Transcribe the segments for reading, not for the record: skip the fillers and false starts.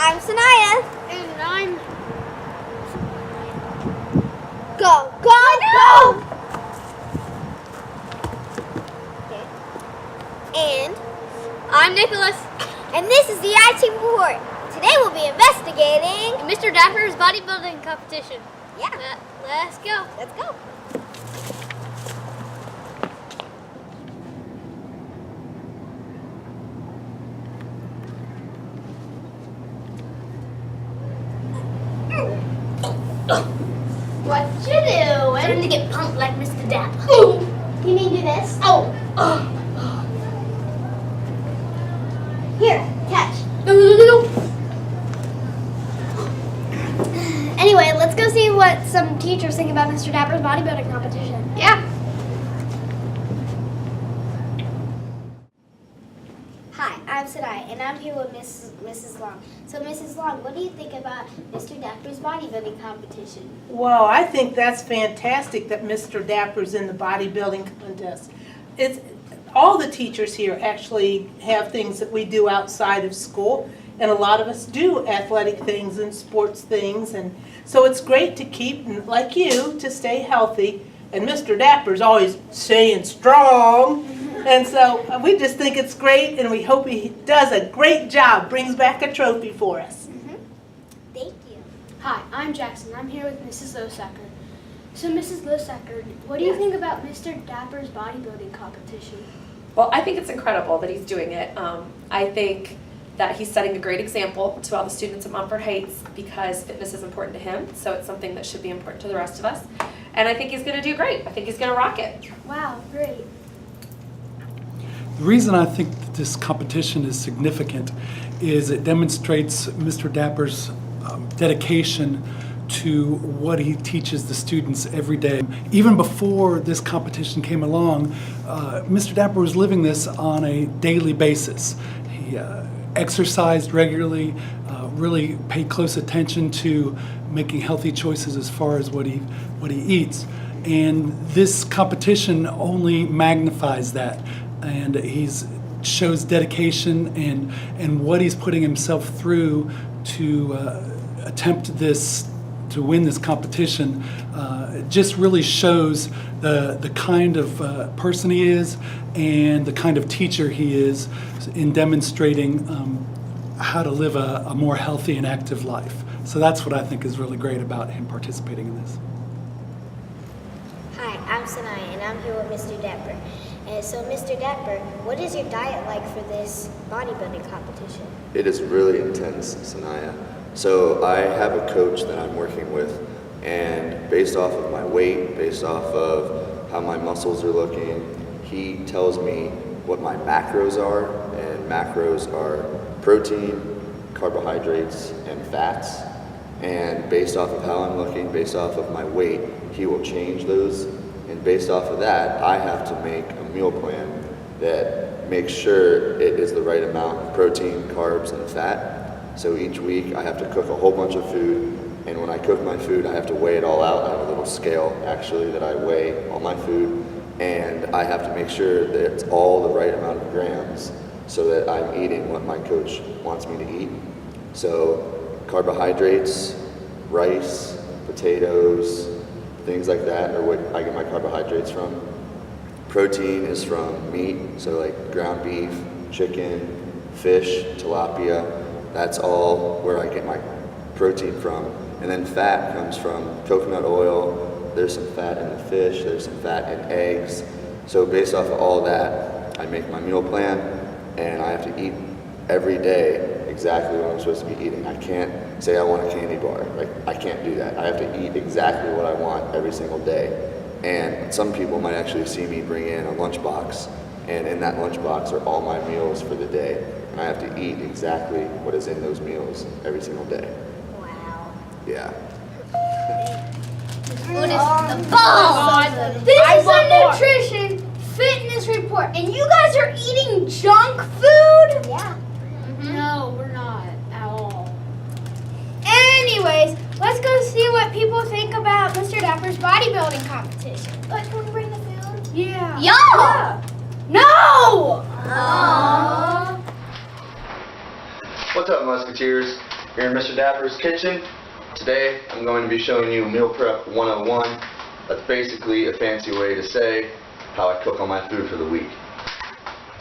I'm Sanaya. And I'm... Go, go, go! Okay. And I'm Nicholas. And this is the iTeam report. Today we'll be investigating Mr. Dapper's bodybuilding competition. Yeah. Let's go. Let's go. What you do? Time to get pumped like Mr. Dapper. Can you do this? Oh. Here, catch. Anyway, let's go see what some teachers think about Mr. Dapper's bodybuilding competition. Yeah. Hi, I'm Sadai, and I'm here with Mrs. Long. So, Mrs. Long, what do you think about Mr. Dapper's bodybuilding competition? Well, I think that's fantastic that Mr. Dapper's in the bodybuilding contest. It's all the teachers here actually have things that we do outside of school, and a lot of us do athletic things and sports things, and so it's great to keep, like you, to stay healthy. And Mr. Dapper's always staying strong, and so we just think it's great, and we hope he does a great job, brings back a trophy for us. Thank you. Hi, I'm Jackson. I'm here with Mrs. Losacker. So, Mrs. Losacker, what do you think about Mr. Dapper's bodybuilding competition? Well, I think it's incredible that he's doing it. I think that he's setting a great example to all the students at Montford Heights because fitness is important to him, so it's something that should be important to the rest of us. And I think he's going to do great. I think he's going to rock it. Wow, great. The reason I think that this competition is significant is it demonstrates Mr. Dapper's dedication to what he teaches the students every day. Even before this competition came along, Mr. Dapper was living this on a daily basis. He exercised regularly, really paid close attention to making healthy choices as far as what he eats. And this competition only magnifies that. And he's shows dedication and what he's putting himself through to attempt this, to win this competition. It just really shows the kind of person he is and the kind of teacher he is in demonstrating how to live a more healthy and active life. So that's what I think is really great about him participating in this. Hi, I'm Sanaya, and I'm here with Mr. Dapper. And so, Mr. Dapper, what is your diet like for this bodybuilding competition? It is really intense, Sanaya. So I have a coach that I'm working with, and based off of my weight, based off of how my muscles are looking, he tells me what my macros are, and macros are protein, carbohydrates, and fats. And based off of how I'm looking, based off of my weight, he will change those. And based off of that, I have to make a meal plan that makes sure it is the right amount of protein, carbs, and fat. So each week I have to cook a whole bunch of food, and when I cook my food, I have to weigh it all out. I have a little scale, actually, that I weigh all my food, and I have to make sure that it's all the right amount of grams so that I'm eating what my coach wants me to eat. So carbohydrates, rice, potatoes, things like that are what I get my carbohydrates from. Protein is from meat, so like ground beef, chicken, fish, tilapia. That's all where I get my protein from. And then fat comes from coconut oil. There's some fat in the fish, there's some fat in eggs. So based off of all that, I make my meal plan, and I have to eat every day exactly what I'm supposed to be eating. I can't say I want a candy bar. Like, I can't do that. I have to eat exactly what I want every single day. And some people might actually see me bring in a lunchbox, and in that lunchbox are all my meals for the day. And I have to eat exactly what is in those meals every single day. Wow. Yeah. Food is the bomb. This is a nutrition fitness report, and you guys are eating junk food? Yeah. No, we're not at all. Anyways, let's go see what people think about Mr. Dapper's bodybuilding competition. But can we bring the food? Yeah. Yeah. No! Aww. What's up, Musketeers? Here in Mr. Dapper's kitchen. Today I'm going to be showing you Meal Prep 101. That's basically a fancy way to say how I cook all my food for the week.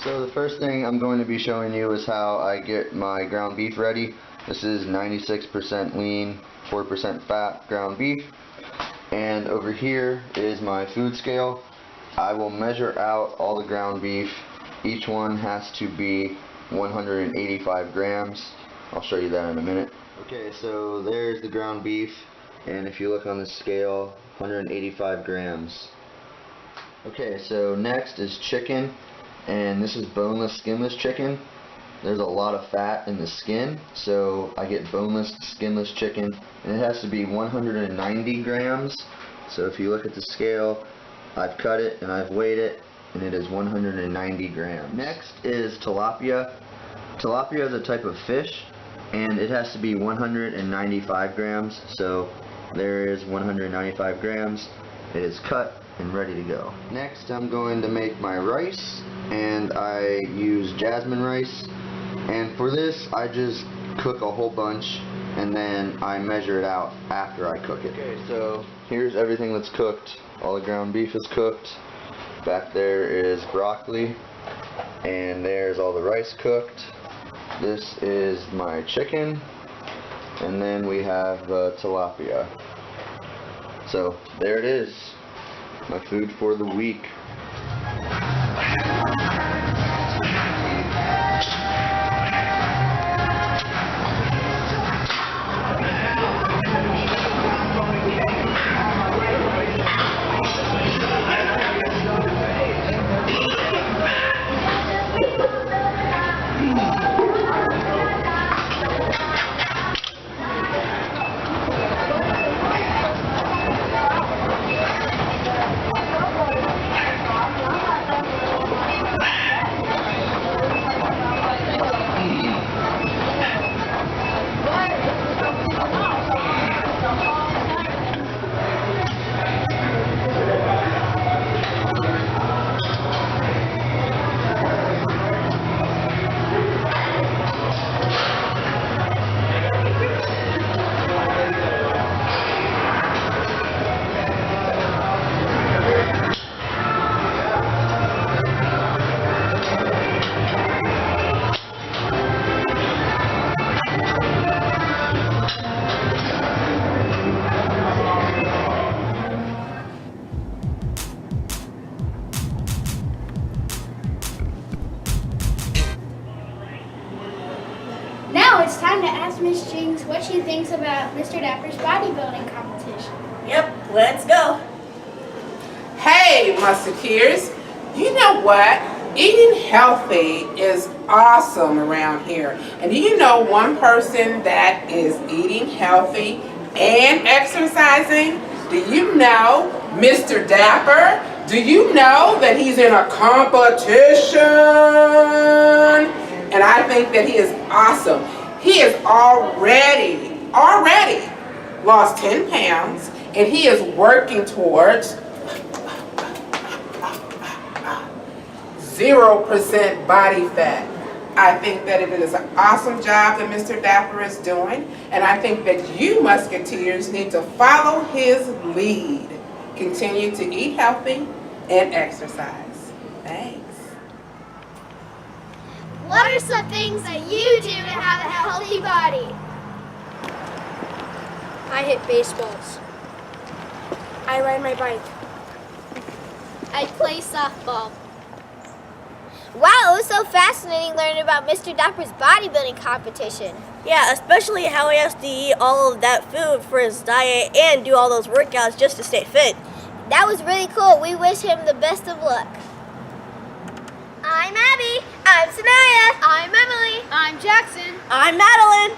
So the first thing I'm going to be showing you is how I get my ground beef ready. This is 96% lean, 4% fat ground beef. And over here is my food scale. I will measure out all the ground beef. Each one has to be 185 grams. I'll show you that in a minute. Okay, so there's the ground beef, and if you look on the scale, 185 grams. Okay, so next is chicken, and this is boneless, skinless chicken. There's a lot of fat in the skin, so I get boneless, skinless chicken, and it has to be 190 grams. So if you look at the scale, I've cut it and I've weighed it, and it is 190 grams. Next is tilapia. Tilapia is a type of fish, and it has to be 195 grams. So there is 195 grams. It is cut and ready to go. Next, I'm going to make my rice, and I use jasmine rice. And for this, I just cook a whole bunch, and then I measure it out after I cook it. Okay, so here's everything that's cooked. All the ground beef is cooked. Back there is broccoli, and there's all the rice cooked. This is my chicken, and then we have the tilapia. So there it is, my food for the week. Now it's time to ask Miss Jinx what she thinks about Mr. Dapper's bodybuilding competition. Yep, let's go. Hey, Musketeers, you know what? Eating healthy is awesome around here. And do you know one person that is eating healthy and exercising? Do you know Mr. Dapper? Do you know that he's in a competition? And I think that he is awesome. He has already lost 10 pounds, and he is working towards 0% body fat. I think that it is an awesome job that Mr. Dapper is doing, and I think that you Musketeers need to follow his lead. Continue to eat healthy and exercise. Thanks. What are some things that you do to have a healthy body? I hit baseballs. I ride my bike. I play softball. Wow, it was so fascinating learning about Mr. Dapper's bodybuilding competition. Yeah, especially how he has to eat all of that food for his diet and do all those workouts just to stay fit. That was really cool. We wish him the best of luck. I'm Abby. I'm Sanaya. I'm Emily. I'm Jackson. I'm Madeline.